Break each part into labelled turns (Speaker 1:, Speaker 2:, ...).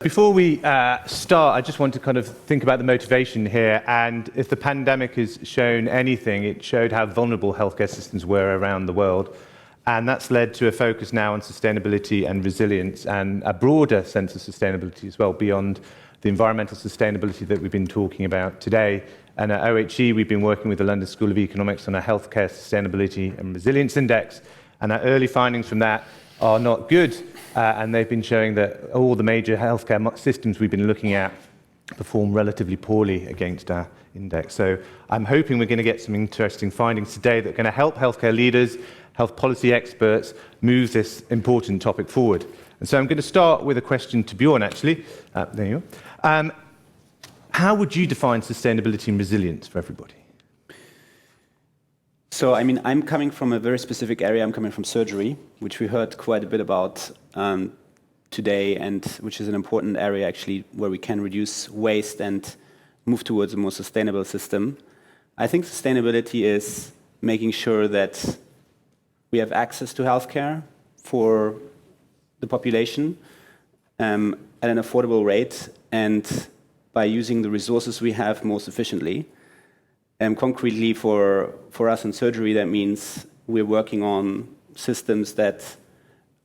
Speaker 1: Before we start, I just want to kind of think about the motivation here. And if the pandemic has shown anything, it showed how vulnerable healthcare systems were around the world. And that's led to a focus now on sustainability and resilience and a broader sense of sustainability as well, beyond the environmental sustainability that we've been talking about today. And at OHE, we've been working with the London School of Economics on a healthcare sustainability and resilience index. And our early findings from that are not good. And they've been showing that all the major healthcare systems we've been looking at perform relatively poorly against our index. So I'm hoping we're going to get some interesting findings today that are going to help healthcare leaders, health policy experts move this important topic forward. And so I'm going to start with a question to Bjorn, actually. There you are. How would you define sustainability and resilience for everybody?
Speaker 2: So, I mean, I'm coming from a very specific area. I'm coming from surgery, which we heard quite a bit about today, and which is an important area, actually, where we can reduce waste and move towards a more sustainable system. I think sustainability is making sure that we have access to healthcare for the population at an affordable rate and by using the resources we have most efficiently. Concretely, for us in surgery, that means we're working on systems that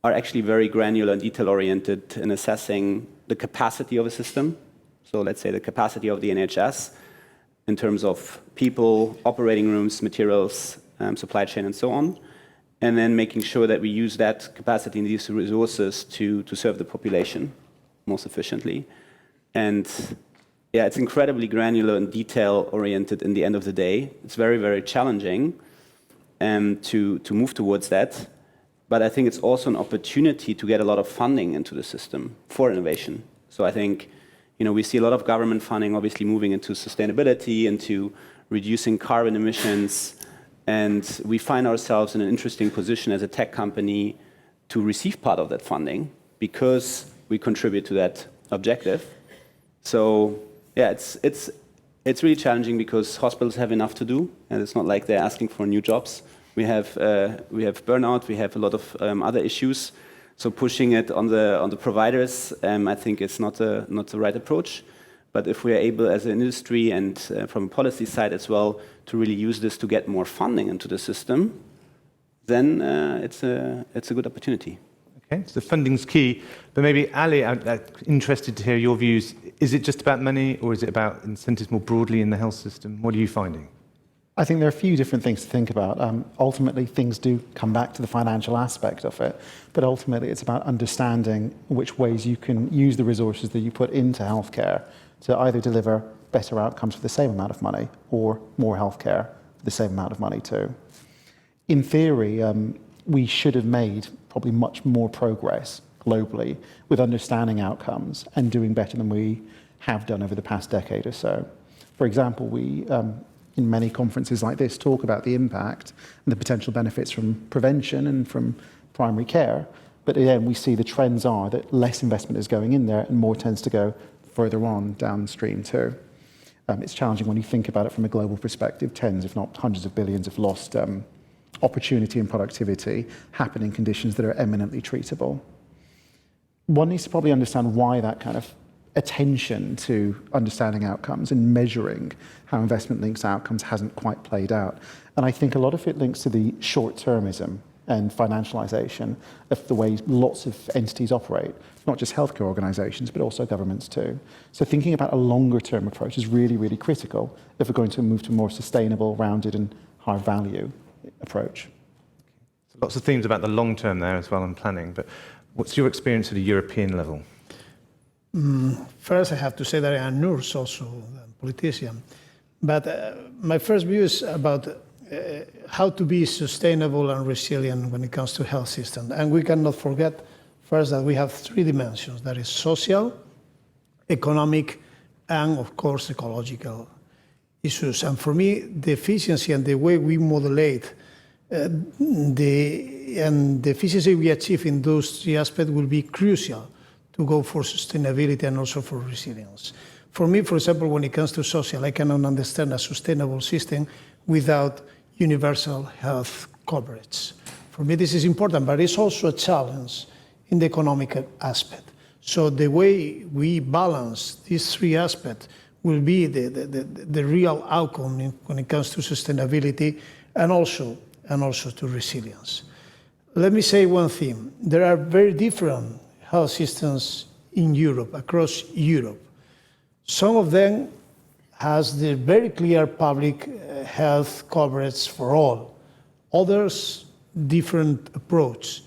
Speaker 2: are actually very granular and detail-oriented in assessing the capacity of a system. So let's say the capacity of the NHS in terms of people, operating rooms, materials, supply chain, and so on. And then making sure that we use that capacity and these resources to serve the population most efficiently. And yeah, it's incredibly granular and detail-oriented in the end of the day. It's very, very challenging to move towards that. But I think it's also an opportunity to get a lot of funding into the system for innovation. So I think, we see a lot of government funding obviously moving into sustainability, into reducing carbon emissions. And we find ourselves in an interesting position as a tech company to receive part of that funding because we contribute to that objective. So yeah, it's really challenging because hospitals have enough to do, and it's not like they're asking for new jobs. We have burnout, we have a lot of other issues. So pushing it on the providers, I think is not the right approach. But if we are able as an industry and from a policy side as well to really use this to get more funding into the system, then it's a good opportunity.
Speaker 1: Okay, so funding's key. But maybe, Ali, I'm interested to hear your views. Is it just about money, or is it about incentives more broadly in the health system? What are you finding?
Speaker 3: I think there are a few different things to think about. Ultimately, things do come back to the financial aspect of it, but ultimately it's about understanding which ways you can use the resources that you put into healthcare to either deliver better outcomes for the same amount of money or more healthcare for the same amount of money too. In theory, we should have made probably much more progress globally with understanding outcomes and doing better than we have done over the past decade or so. For example, we, in many conferences like this, talk about the impact and the potential benefits from prevention and from primary care. But again, we see the trends are that less investment is going in there and more tends to go further on downstream too. It's challenging when you think about it from a global perspective. Tens, if not hundreds of billions of lost opportunity and productivity happen in conditions that are eminently treatable. One needs to probably understand why that kind of attention to understanding outcomes and measuring how investment links outcomes hasn't quite played out. And I think a lot of it links to the short-termism and financialization of the way lots of entities operate, not just healthcare organizations, but also governments too. So thinking about a longer-term approach is really, really critical if we're going to move to a more sustainable, rounded, and high-value approach.
Speaker 1: So lots of themes about the long term there as well and planning, but what's your experience at a European level?
Speaker 4: First, I have to say that I'm a nurse also, a politician. But my first view is about how to be sustainable and resilient when it comes to health systems. And we cannot forget, first, that we have three dimensions. That is social, economic, and of course, ecological issues. And for me, the efficiency and the way we modulate the efficiency we achieve in those three aspects will be crucial to go for sustainability and also for resilience. For me, for example, when it comes to social, I cannot understand a sustainable system without universal health coverage. For me, this is important, but it's also a challenge in the economic aspect. So the way we balance these three aspects will be the real outcome when it comes to sustainability and also to resilience. Let me say one thing. There are very different health systems in Europe, across Europe. Some of them has the very clear public health coverage for all. Others, different approach.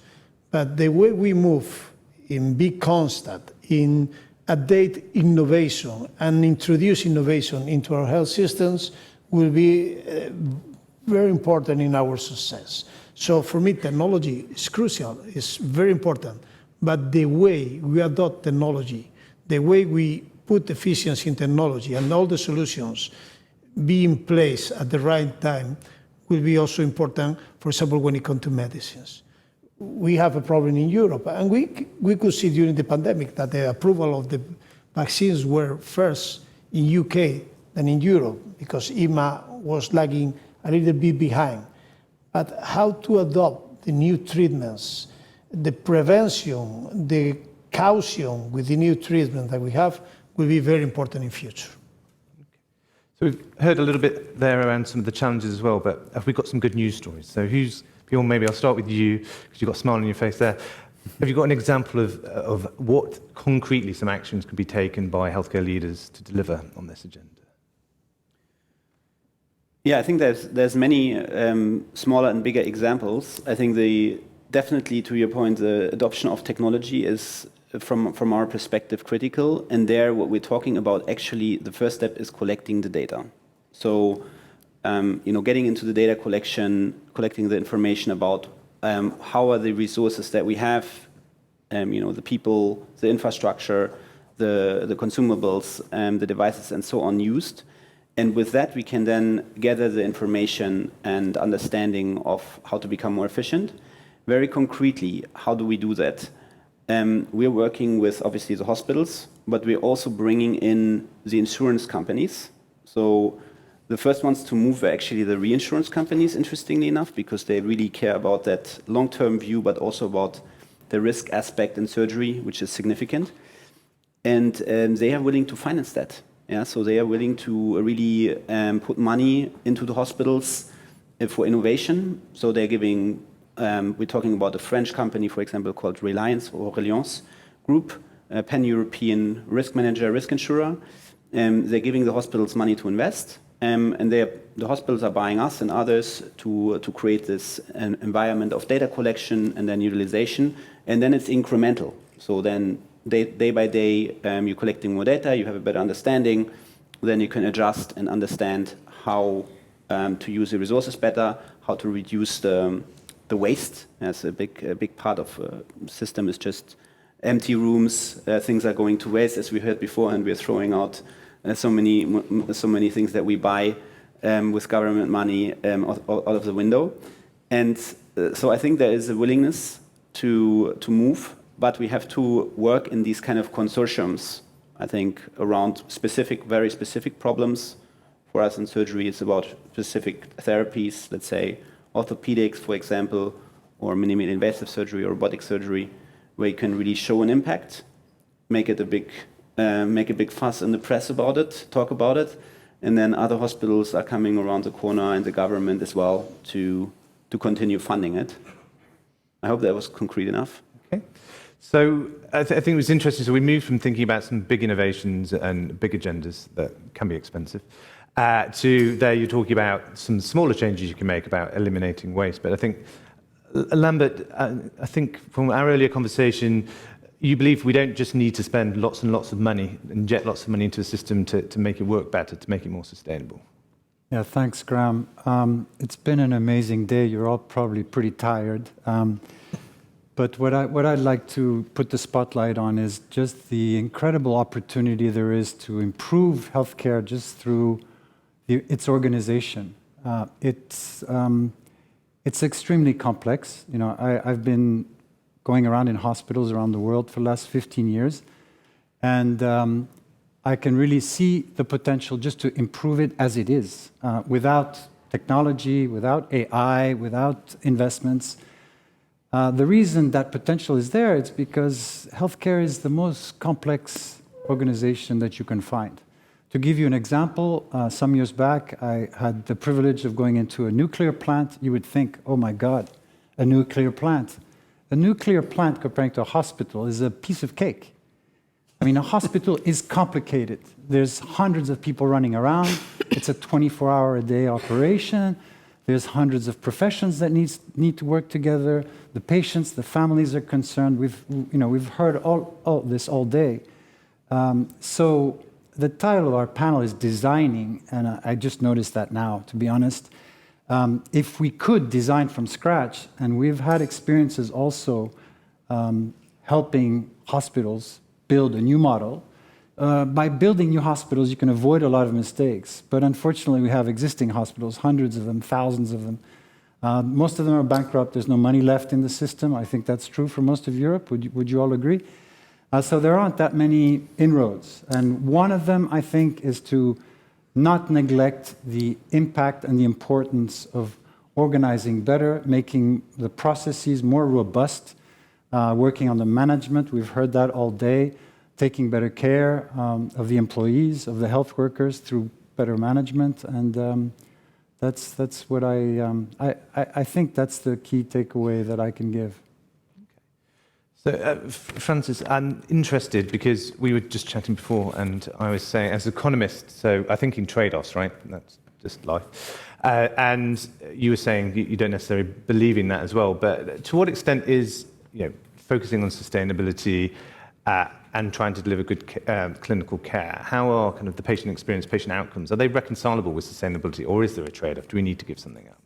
Speaker 4: But the way we move in be constant, in update innovation and introduce innovation into our health systems will be very important in our success. So for me, technology is crucial, it's very important. But the way we adopt technology, the way we put efficiency in technology and all the solutions be in place at the right time will be also important, for example, when it comes to medicines. We have a problem in Europe, and we could see during the pandemic that the approval of the vaccines were first in UK than in Europe, because EMA was lagging a little bit behind. But how to adopt the new treatments, the prevention, the caution with the new treatment that we have will be very important in future.
Speaker 1: So we've heard a little bit there around some of the challenges as well, but have we got some good news stories? So Bjorn, maybe I'll start with you, because you've got a smile on your face there. Have you got an example of what concretely some actions can be taken by healthcare leaders to deliver on this agenda?
Speaker 2: Yeah, I think there's many smaller and bigger examples. I think definitely to your point, the adoption of technology is from our perspective critical. And there, what we're talking about, actually, the first step is collecting the data. So, getting into the data collection, collecting the information about how are the resources that we have, the people, the infrastructure, the consumables, the devices, and so on used. And with that, we can then gather the information and understanding of how to become more efficient. Very concretely, how do we do that? We're working with, obviously, the hospitals, but we're also bringing in the insurance companies. So the first ones to move are actually the reinsurance companies, interestingly enough, because they really care about that long-term view, but also about the risk aspect in surgery, which is significant. And they are willing to finance that. Yeah, so they are willing to really put money into the hospitals for innovation. So they're giving, we're talking about a French company, for example, called Reliance or Reliance Group, a pan-European risk manager, risk insurer. They're giving the hospitals money to invest. And the hospitals are buying us and others to create this environment of data collection and then utilization. And then it's incremental. So then day by day, you're collecting more data, you have a better understanding, then you can adjust and understand how to use the resources better, how to reduce the waste. That's a big part of system is just empty rooms, things are going to waste, as we heard before, and we're throwing out so many things that we buy with government money out of the window. And so I think there is a willingness to move, but we have to work in these kind of consortiums, I think, around very specific problems. For us in surgery, it's about specific therapies, let's say orthopedics, for example, or minimally invasive surgery or robotic surgery, where you can really show an impact, make a big fuss in the press about it, talk about it, and then other hospitals are coming around the corner and the government as well to continue funding it. I hope that was concrete enough.
Speaker 1: Okay. So I think it was interesting. So we moved from thinking about some big innovations and big agendas that can be expensive to there you're talking about some smaller changes you can make about eliminating waste. But I think, Lambert, I think from our earlier conversation, you believe we don't just need to spend lots and lots of money, inject lots of money into a system to make it work better, to make it more sustainable.
Speaker 5: Yeah, thanks, Graham. It's been an amazing day. You're all probably pretty tired. But what I'd like to put the spotlight on is just the incredible opportunity there is to improve healthcare just through its organization. It's extremely complex. I've been going around in hospitals around the world for the last 15 years, and I can really see the potential just to improve it as it is, without technology, without AI, without investments. The reason that potential is there is because healthcare is the most complex organization that you can find. To give you an example, some years back, I had the privilege of going into a nuclear plant. You would think, oh my God, a nuclear plant. A nuclear plant compared to a hospital is a piece of cake. I mean, a hospital is complicated. There's hundreds of people running around. It's a 24-hour-a-day operation. There's hundreds of professions that need to work together. The patients, the families are concerned. We've heard all this all day. So the title of our panel is Designing, and I just noticed that now, to be honest. If we could design from scratch, and we've had experiences also helping hospitals build a new model. By building new hospitals, you can avoid a lot of mistakes. But unfortunately, we have existing hospitals, hundreds of them, thousands of them. Most of them are bankrupt. There's no money left in the system. I think that's true for most of Europe. Would you all agree? So there aren't that many inroads. And one of them, I think, is to not neglect the impact and the importance of organizing better, making the processes more robust, working on the management. We've heard that all day, taking better care of the employees, of the health workers through better management. And that's what I think that's the key takeaway that I can give.
Speaker 1: So, Francis, I'm interested because we were just chatting before, and I was saying, as an economist, so I think in trade-offs, right? That's just life. And you were saying you don't necessarily believe in that as well. But to what extent is focusing on sustainability and trying to deliver good clinical care? How are kind of the patient experience, patient outcomes? Are they reconcilable with sustainability, or is there a trade-off? Do we need to give something up?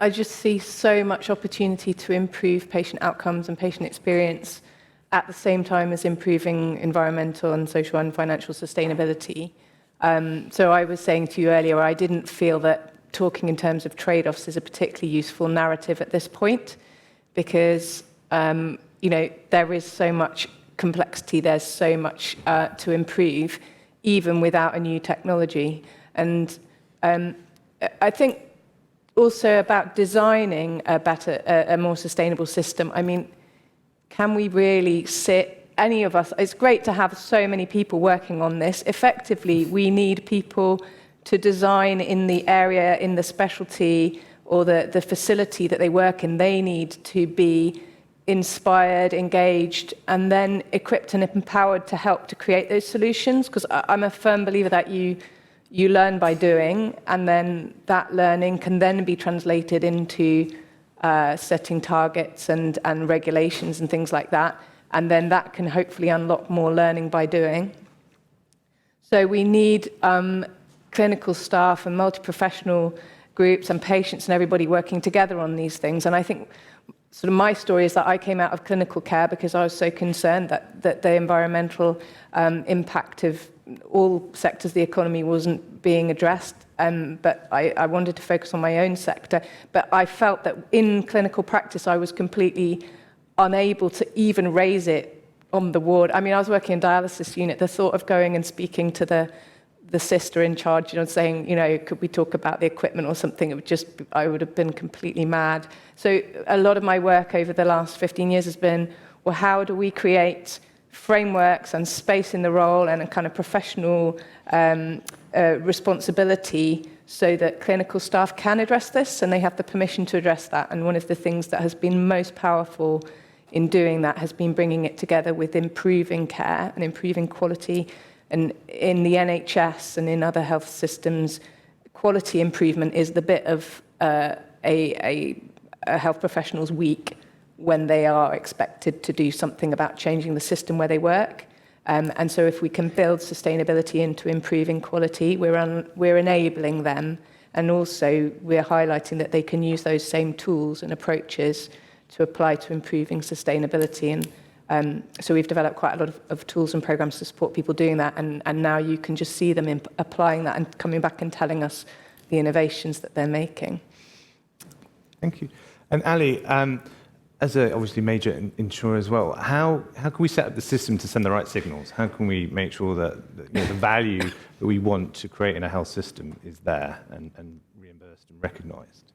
Speaker 6: I just see so much opportunity to improve patient outcomes and patient experience at the same time as improving environmental and social and financial sustainability. So I was saying to you earlier, I didn't feel that talking in terms of trade-offs is a particularly useful narrative at this point, because there is so much complexity, there's so much to improve, even without a new technology. And I think also about designing a more sustainable system. I mean, can we really any of us, it's great to have so many people working on this. Effectively, we need people to design in the area, in the specialty, or the facility that they work in. They need to be inspired, engaged, and then equipped and empowered to help to create those solutions. Because I'm a firm believer that you learn by doing, and then that learning can then be translated into setting targets and regulations and things like that. And then that can hopefully unlock more learning by doing. So we need clinical staff and multi-professional groups and patients and everybody working together on these things. And I think sort of my story is that I came out of clinical care because I was so concerned that the environmental impact of all sectors of the economy wasn't being addressed, but I wanted to focus on my own sector. But I felt that in clinical practice, I was completely unable to even raise it on the ward. I mean, I was working in a dialysis unit. The thought of going and speaking to the sister in charge, saying, could we talk about the equipment or something? I would have been completely mad. So a lot of my work over the last 15 years has been, well, how do we create frameworks and space in the role and a kind of professional responsibility so that clinical staff can address this and they have the permission to address that. And one of the things that has been most powerful in doing that has been bringing it together with improving care and improving quality. And in the NHS and in other health systems, quality improvement is the bit of a health professional's week when they are expected to do something about changing the system where they work. And so if we can build sustainability into improving quality, we're enabling them. And also we're highlighting that they can use those same tools and approaches to apply to improving sustainability. And so we've developed quite a lot of tools and programs to support people doing that. And now you can just see them applying that and coming back and telling us the innovations that they're making.
Speaker 1: Thank you. And Ali, as a obviously major insurer as well, how can we set up the system to send the right signals? How can we make sure that the value that we want to create in a health system is there and reimbursed and recognised?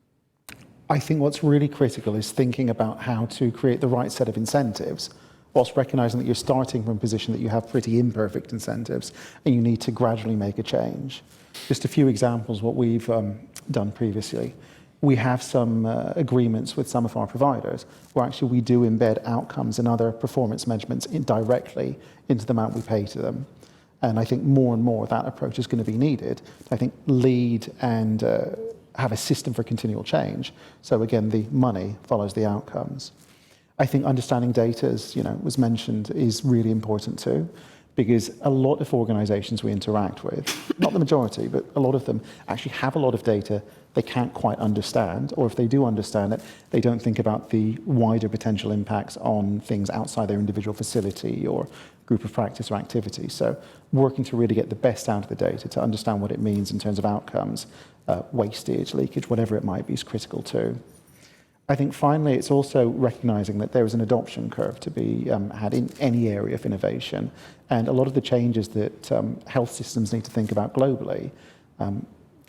Speaker 3: I think what's really critical is thinking about how to create the right set of incentives, whilst recognizing that you're starting from a position that you have pretty imperfect incentives and you need to gradually make a change. Just a few examples what we've done previously. We have some agreements with some of our providers where actually we do embed outcomes and other performance measurements directly into the amount we pay to them. And I think more and more that approach is going to be needed. I think lead and have a system for continual change. So again, the money follows the outcomes. I think understanding data, as was mentioned, is really important too, because a lot of organizations we interact with, not the majority, but a lot of them actually have a lot of data they can't quite understand, or if they do understand it, they don't think about the wider potential impacts on things outside their individual facility or group of practice or activity. So working to really get the best out of the data to understand what it means in terms of outcomes, wastage, leakage, whatever it might be, is critical too. I think finally it's also recognizing that there is an adoption curve to be had in any area of innovation, and a lot of the changes that health systems need to think about globally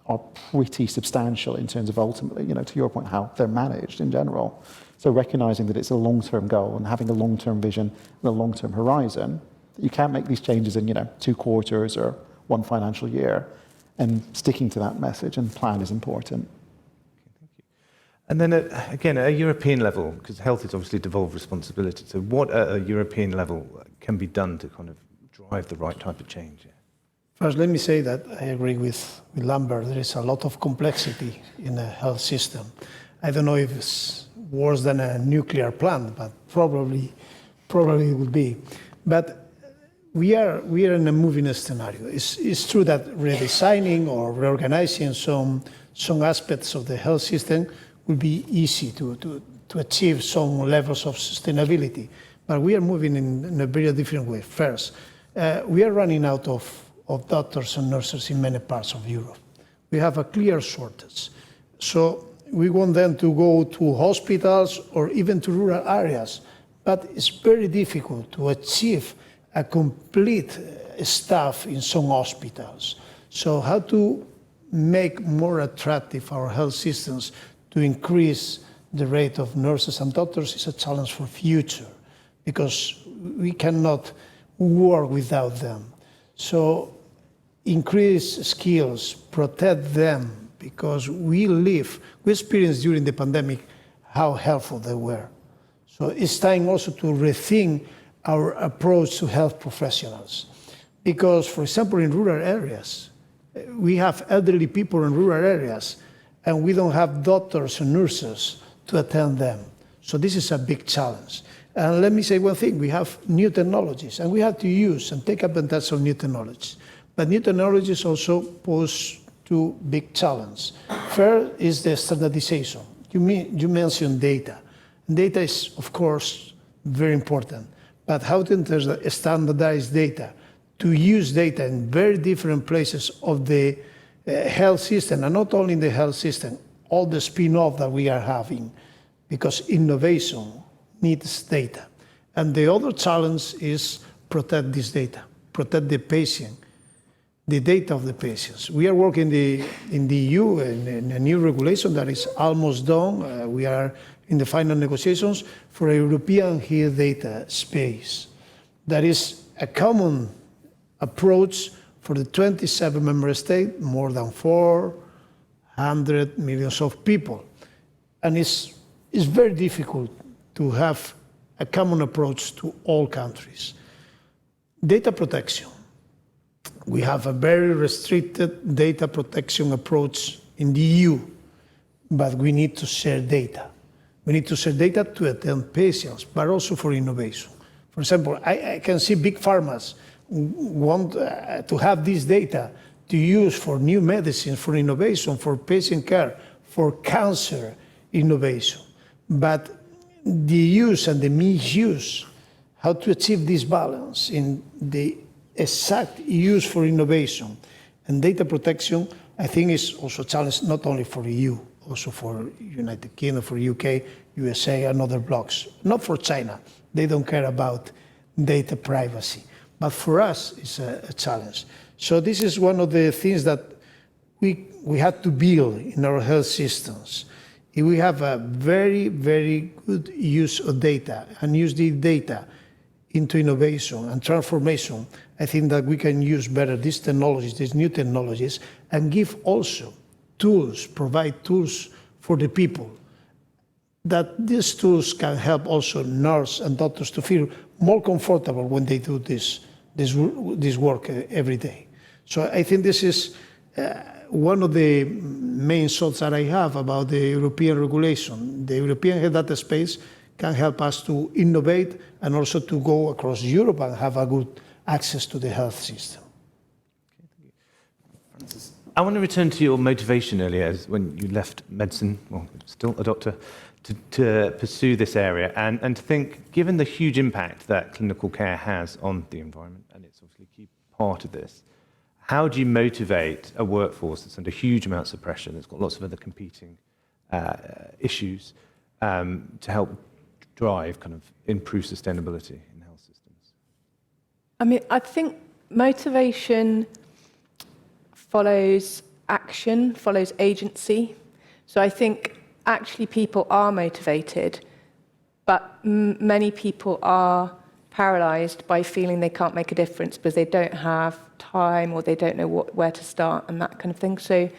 Speaker 3: are pretty substantial in terms of ultimately, to your point, how they're managed in general. So recognizing that it's a long-term goal and having a long-term vision and a long-term horizon, you can't make these changes in 2 quarters or 1 financial year, and sticking to that message and plan is important.
Speaker 1: And then again, at a European level, because health is obviously devolved responsibility, so what at a European level can be done to kind of drive the right type of change?
Speaker 4: First, let me say that I agree with Lambert. There is a lot of complexity in the health system. I don't know if it's worse than a nuclear plant, but probably it would be. But we are in a moving scenario. It's true that redesigning or reorganizing some aspects of the health system will be easy to achieve some levels of sustainability. But we are moving in a very different way. First, we are running out of doctors and nurses in many parts of Europe. We have a clear shortage. So we want them to go to hospitals or even to rural areas. But it's very difficult to achieve a complete staff in some hospitals. So how to make more attractive our health systems to increase the rate of nurses and doctors is a challenge for future, because we cannot work without them. So increase skills, protect them, because we experienced during the pandemic how helpful they were. So it's time also to rethink our approach to health professionals. Because, for example, in rural areas, we have elderly people in rural areas, and we don't have doctors and nurses to attend them. So this is a big challenge. And let me say one thing, we have new technologies, and we have to use and take advantage of new technologies. But new technologies also pose two big challenges. First is the standardization. You mentioned data. Data is, of course, very important. But how to standardize data, to use data in very different places of the health system, and not only in the health system, all the spin-off that we are having, because innovation needs data. And the other challenge is protect this data, protect the patient, the data of the patients. We are working in the EU in a new regulation that is almost done. We are in the final negotiations for a European health data space. That is a common approach for the 27 member states, more than 400 million of people. And it's very difficult to have a common approach to all countries. Data protection. We have a very restricted data protection approach in the EU, but we need to share data. We need to share data to attend patients, but also for innovation. For example, I can see big pharmas want to have this data to use for new medicines, for innovation, for patient care, for cancer innovation. But the use and the misuse, how to achieve this balance in the exact use for innovation and data protection, I think is also a challenge not only for the EU, also for United Kingdom, for UK, USA, and other blocs. Not for China. They don't care about data privacy. But for us, it's a challenge. So this is one of the things that we had to build in our health systems, if we have a very, very good use of data and use the data into innovation and transformation, I think that we can use better these technologies, these new technologies, and give also tools, provide tools for the people, that these tools can help also nurses and doctors to feel more comfortable when they do this work every day. So I think this is one of the main thoughts that I have about the European regulation. The European health data space can help us to innovate and also to go across Europe and have a good access to the health system.
Speaker 1: I want to return to your motivation earlier as when you left medicine, well, still a doctor, to pursue this area and to think, given the huge impact that clinical care has on the environment, and it's obviously a key part of this, how do you motivate a workforce that's under huge amounts of pressure, that's got lots of other competing issues, to help drive kind of improve sustainability in health systems?
Speaker 6: I mean, I think motivation follows action, follows agency. So I think actually people are motivated, but many people are paralyzed by feeling they can't make a difference because they don't have time or they don't know where to start and that kind of thing. So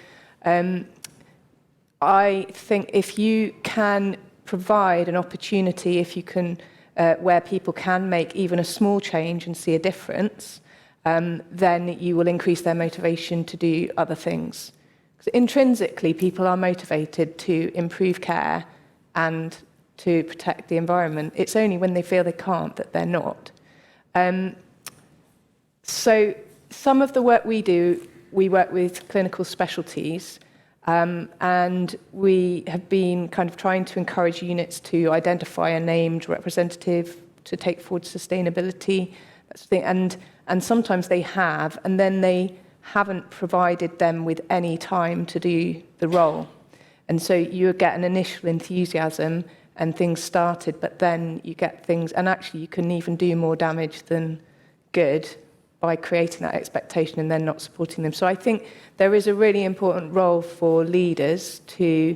Speaker 6: I think if you can provide an opportunity, if you can, where people can make even a small change and see a difference, then you will increase their motivation to do other things. So intrinsically, people are motivated to improve care and to protect the environment. It's only when they feel they can't that they're not. So some of the work we do, we work with clinical specialties, and we have been kind of trying to encourage units to identify a named representative to take forward sustainability. That's the thing. And sometimes they have, and then they haven't provided them with any time to do the role. And so you get an initial enthusiasm and things started, but then you get things, and actually you can even do more damage than good by creating that expectation and then not supporting them. So I think there is a really important role for leaders to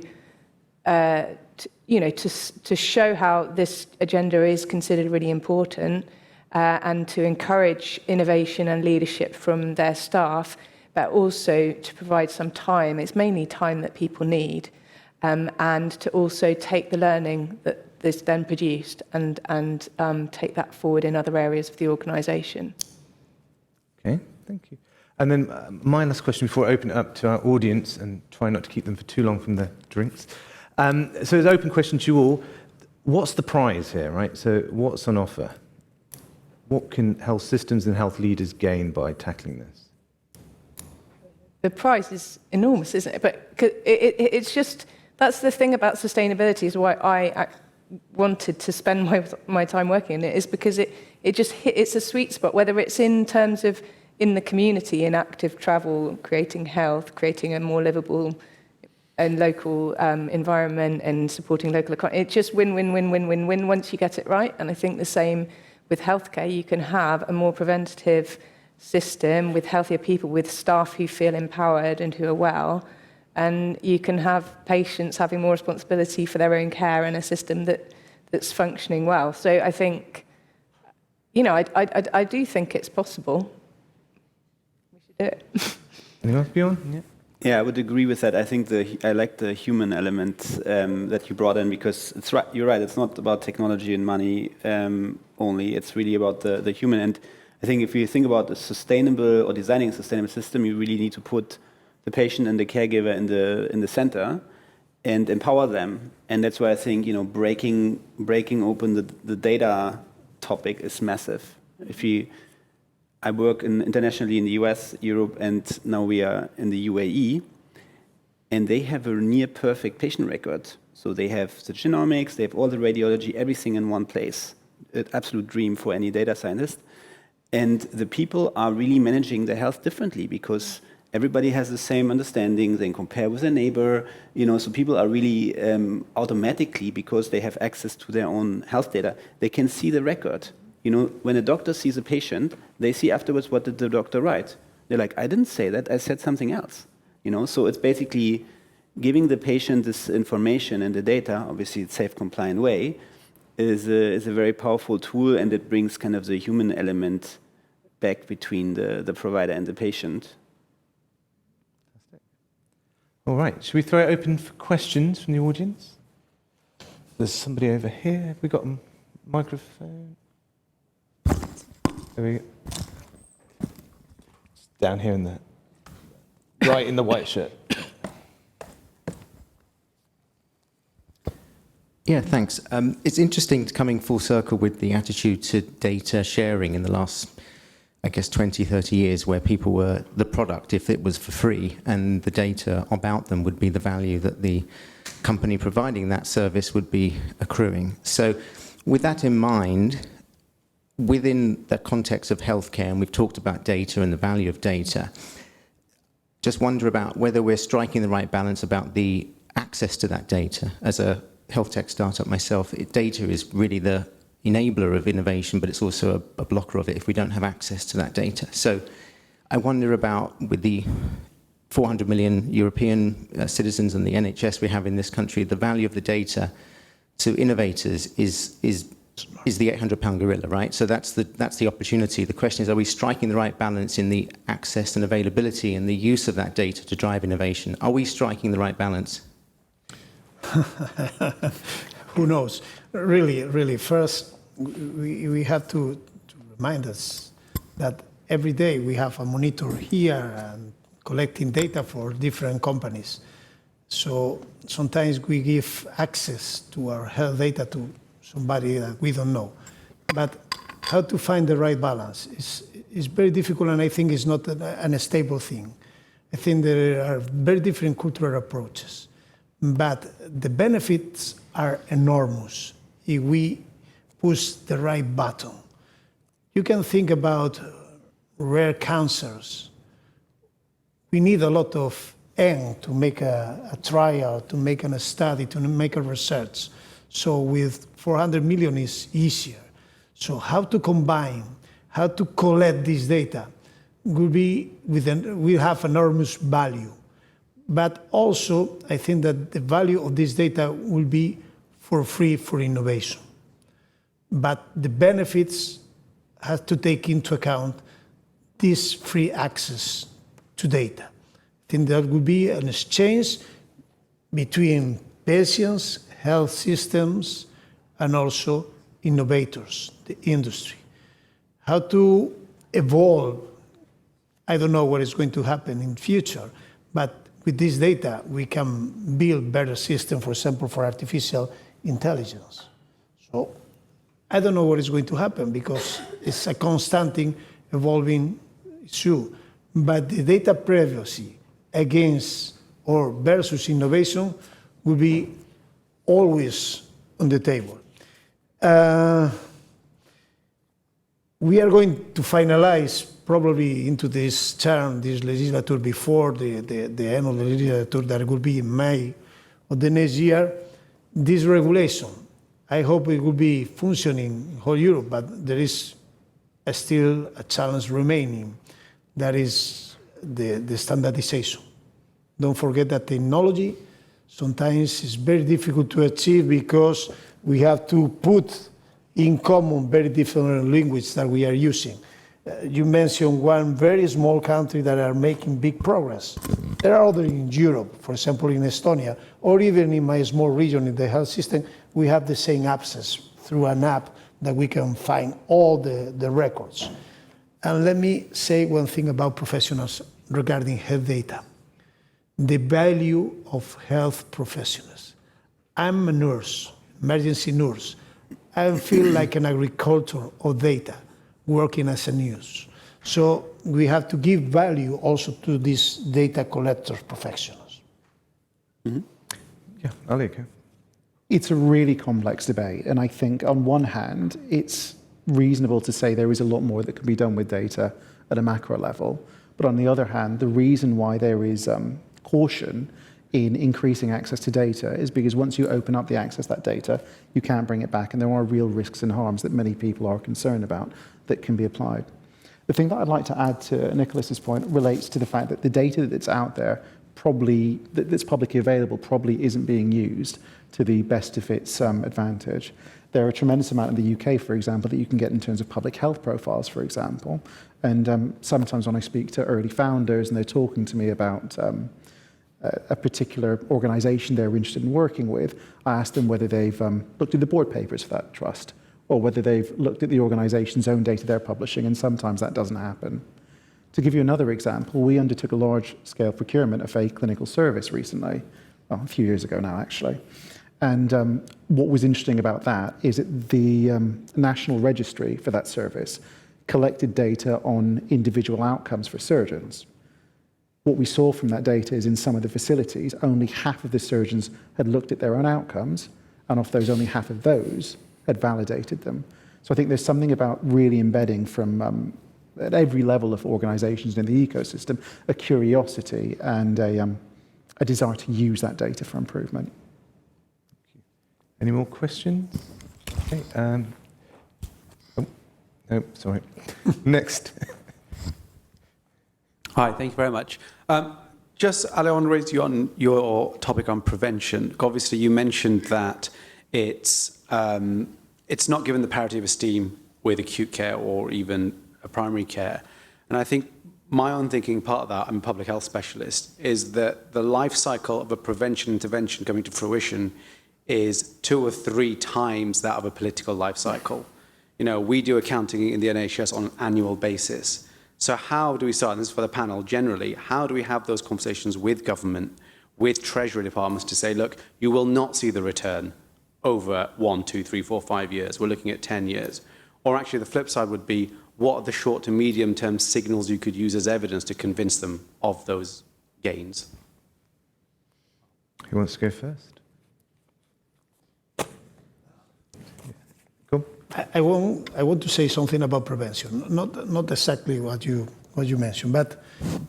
Speaker 6: show how this agenda is considered really important, and to encourage innovation and leadership from their staff, but also to provide some time. It's mainly time that people need, and to also take the learning that is then produced and take that forward in other areas of the organisation.
Speaker 1: Okay, thank you. And then my last question before I open it up to our audience and try not to keep them for too long from their drinks. So it's an open question to you all. What's the prize here, right? So what's on offer? What can health systems and health leaders gain by tackling this?
Speaker 6: The prize is enormous, isn't it? But it's just, that's the thing about sustainability, is why I wanted to spend my time working in it, is because it's a sweet spot, whether it's in terms of in the community, in active travel, creating health, creating a more livable and local environment and supporting local economy. It's just win, win, win, win, win, win once you get it right. And I think the same with healthcare. You can have a more preventative system with healthier people, with staff who feel empowered and who are well, and you can have patients having more responsibility for their own care in a system that's functioning well. So I think, I do think it's possible. We should do it.
Speaker 1: Anyone else, Bjorn? Yeah.
Speaker 2: Yeah, I would agree with that. I think I like the human element that you brought in, because it's right. You're right. It's not about technology and money only. It's really about the human. And I think if you think about a sustainable or designing a sustainable system, you really need to put the patient and the caregiver in the center and empower them. And that's why I think breaking open the data topic is massive. I work internationally in the US, Europe, and now we are in the UAE, and they have a near perfect patient record. So they have the genomics, they have all the radiology, everything in one place. An absolute dream for any data scientist. And the people are really managing their health differently because everybody has the same understanding. They compare with their neighbor, so people are really automatically, because they have access to their own health data, they can see the record. When a doctor sees a patient, they see afterwards, what did the doctor write? They're like, I didn't say that, I said something else. So it's basically giving the patient this information and the data, obviously it's safe, compliant way, is a very powerful tool, and it brings kind of the human element back between the provider and the patient.
Speaker 1: All right, should we throw it open for questions from the audience? There's somebody over here. Have we got a microphone? There we go. It's down here in the right in the white shirt.
Speaker 7: Yeah, thanks. It's interesting coming full circle with the attitude to data sharing in the last, I guess, 20, 30 years, where people were the product if it was for free, and the data about them would be the value that the company providing that service would be accruing. So with that in mind, within the context of healthcare, and we've talked about data and the value of data, just wonder about whether we're striking the right balance about the access to that data. As a health tech startup myself, data is really the enabler of innovation, but it's also a blocker of it if we don't have access to that data. So I wonder about, with the 400 million European citizens and the NHS we have in this country, the value of the data to innovators is the 800-pound gorilla, right? So that's the opportunity. The question is, are we striking the right balance in the access and availability and the use of that data to drive innovation? Are we striking the right balance?
Speaker 4: Who knows? Really, first, we have to remind us that every day we have a monitor here and collecting data for different companies. So sometimes we give access to our health data to somebody that we don't know. But how to find the right balance is very difficult, and I think it's not a stable thing. I think there are very different cultural approaches. But the benefits are enormous if we push the right button. You can think about rare cancers. We need a lot of to make a trial, to make a study, to make a research. So with 400 million is easier. So how to combine, how to collect this data will have enormous value. But also, I think that the value of this data will be for free for innovation. But the benefits have to take into account this free access to data. I think there will be an exchange between patients, health systems, and also innovators, the industry. How to evolve, I don't know what is going to happen in the future, but with this data, we can build better systems, for example, for artificial intelligence. So I don't know what is going to happen because it's a constantly evolving issue. But the data privacy against or versus innovation will be always on the table. We are going to finalize probably into this term, this legislature, before the end of the legislature, that will be in May of the next year, this regulation. I hope it will be functioning in whole Europe, but there is still a challenge remaining. That is the standardization. Don't forget that technology sometimes is very difficult to achieve because we have to put in common very different languages that we are using. You mentioned one very small country that are making big progress. There are others in Europe, for example, in Estonia, or even in my small region in the health system, we have the same access through an app that we can find all the records. And let me say one thing about professionals regarding health data. The value of health professionals. I'm a nurse, emergency nurse. I feel like an agriculture of data, working as a news. So we have to give value also to these data collectors professionals.
Speaker 1: Mm-hmm. Yeah, Alika.
Speaker 3: It's a really complex debate, and I think on one hand, it's reasonable to say there is a lot more that can be done with data at a macro level. But on the other hand, the reason why there is caution in increasing access to data is because once you open up the access to that data, you can't bring it back, and there are real risks and harms that many people are concerned about that can be applied. The thing that I'd like to add to Nicholas's point relates to the fact that the data that's out there that's publicly available probably isn't being used to the best of its advantage. There are a tremendous amount in the UK, for example, that you can get in terms of public health profiles, for example. And sometimes when I speak to early founders and they're talking to me about a particular organisation they're interested in working with, I ask them whether they've looked at the board papers for that trust or whether they've looked at the organisation's own data they're publishing, and sometimes that doesn't happen. To give you another example, we undertook a large-scale procurement of a clinical service recently, well, a few years ago now, actually. And what was interesting about that is that the National Registry for that service collected data on individual outcomes for surgeons. What we saw from that data is in some of the facilities, only half of the surgeons had looked at their own outcomes, and of those, only half of those had validated them. So I think there's something about really embedding from at every level of organizations in the ecosystem, a curiosity and a desire to use that data for improvement.
Speaker 1: Any more questions? Okay. Oh, no, sorry. Next.
Speaker 8: Hi, thank you very much. Just, I want to raise you on your topic on prevention. Obviously, you mentioned that it's not given the parity of esteem with acute care or even a primary care. And I think my own thinking, part of that, I'm a public health specialist, is that the life cycle of a prevention intervention coming to fruition is 2 or 3 times that of a political life cycle. You know, we do accounting in the NHS on an annual basis. So how do we start, and this is for the panel generally, how do we have those conversations with government, with Treasury departments to say, look, you will not see the return over 1, 2, 3, 4, 5 years. We're looking at 10 years. Or actually the flip side would be, what are the short to medium term signals you could use as evidence to convince them of those gains?
Speaker 1: Who wants to go first? Cool.
Speaker 4: I want to say something about prevention, not exactly what you mentioned, but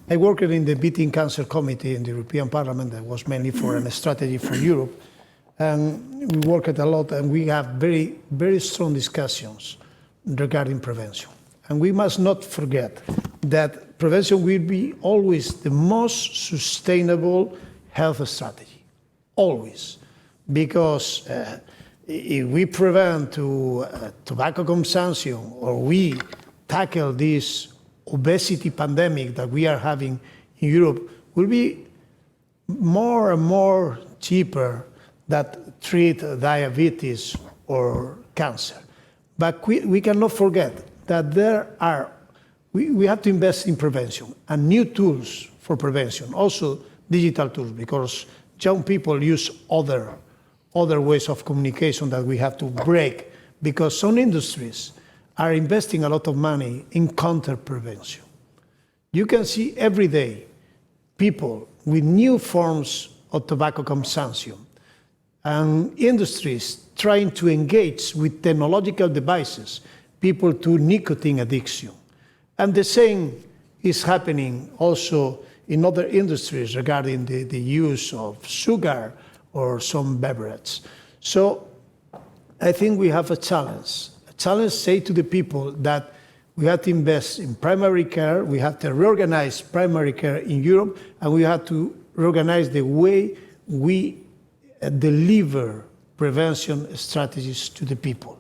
Speaker 4: I worked in the Beating Cancer Committee in the European Parliament that was mainly for a strategy for Europe, and we worked a lot, and we have very, very strong discussions regarding prevention. And we must not forget that prevention will be always the most sustainable health strategy, always, because if we prevent tobacco consumption or we tackle this obesity pandemic that we are having in Europe, will be more and more cheaper than treat diabetes or cancer. But we cannot forget that we have to invest in prevention and new tools for prevention, also digital tools, because young people use other ways of communication that we have to break, because some industries are investing a lot of money in counter prevention. You can see every day people with new forms of tobacco consumption and industries trying to engage with technological devices people to nicotine addiction. And the same is happening also in other industries regarding the use of sugar or some beverage. So I think we have a challenge. A challenge, say to the people that we have to invest in primary care, we have to reorganize primary care in Europe, and we have to reorganize the way we deliver prevention strategies to the people.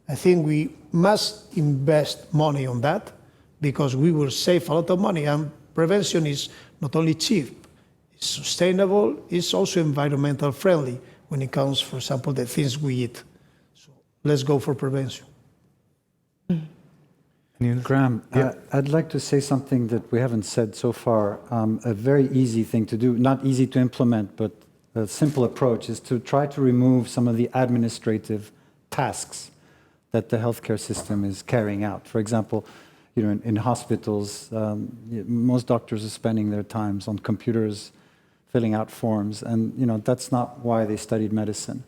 Speaker 4: I think we must invest money on that because we will save a lot of money, and prevention is not only cheap, it's sustainable, it's also environmental friendly when it comes, for example, the things we eat. So let's go for prevention.
Speaker 5: Graham, I'd like to say something that we haven't said so far. A very easy thing to do, not easy to implement, but a simple approach is to try to remove some of the administrative tasks that the healthcare system is carrying out. For example, you know, in hospitals, most doctors are spending their times on computers, filling out forms, and you know that's not why they studied medicine.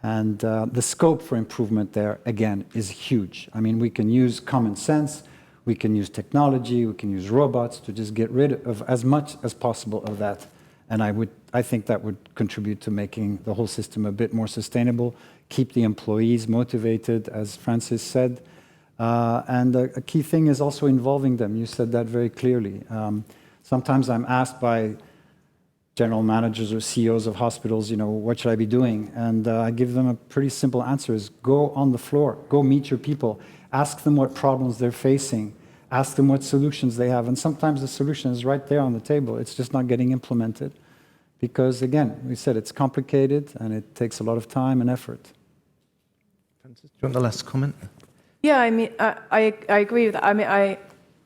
Speaker 5: And the scope for improvement there, again, is huge. I mean, we can use common sense, we can use technology, we can use robots to just get rid of as much as possible of that. And I think that would contribute to making the whole system a bit more sustainable, keep the employees motivated, as Francis said. And a key thing is also involving them. You said that very clearly. Sometimes I'm asked by general managers or CEOs of hospitals, what should I be doing? And I give them a pretty simple answer is go on the floor, go meet your people, ask them what problems they're facing, ask them what solutions they have. And sometimes the solution is right there on the table. It's just not getting implemented. Because again, we said it's complicated and it takes a lot of time and effort.
Speaker 1: Francis, do you want the last comment?
Speaker 6: Yeah, I mean, I agree with that. I mean,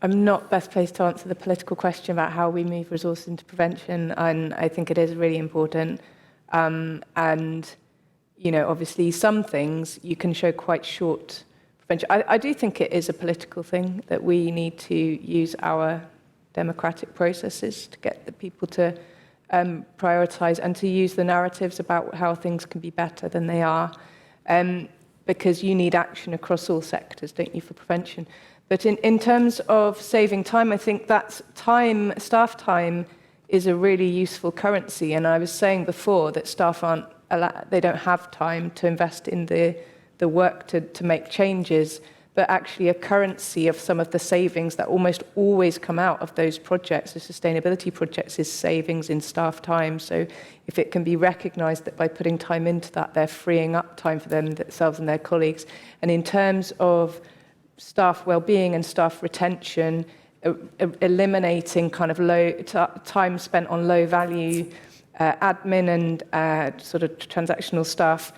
Speaker 6: I'm not best placed to answer the political question about how we move resources into prevention, and I think it is really important. And, obviously some things you can show quite short prevention. I do think it is a political thing that we need to use our democratic processes to get the people to prioritise and to use the narratives about how things can be better than they are. Because you need action across all sectors, don't you, for prevention. But in terms of saving time, I think that's staff time is a really useful currency. And I was saying before that staff they don't have time to invest in the work to make changes, but actually a currency of some of the savings that almost always come out of those projects, the sustainability projects, is savings in staff time. So if it can be recognised that by putting time into that, they're freeing up time for themselves and their colleagues. And in terms of staff well-being and staff retention, eliminating kind of time spent on low-value admin and sort of transactional staff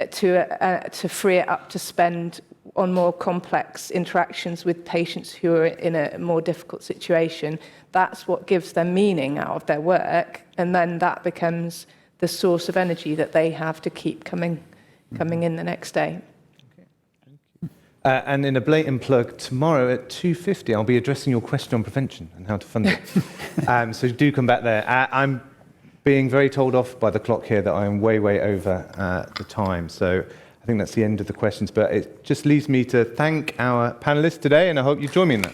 Speaker 6: to free it up to spend on more complex interactions with patients who are in a more difficult situation. That's what gives them meaning out of their work, and then that becomes the source of energy that they have to keep coming in the next day.
Speaker 1: And in a blatant plug, tomorrow at 2:50, I'll be addressing your question on prevention and how to fund it. So do come back there. I'm being very told off by the clock here that I am way over the time. So I think that's the end of the questions. But it just leaves me to thank our panelists today, and I hope you join me in that.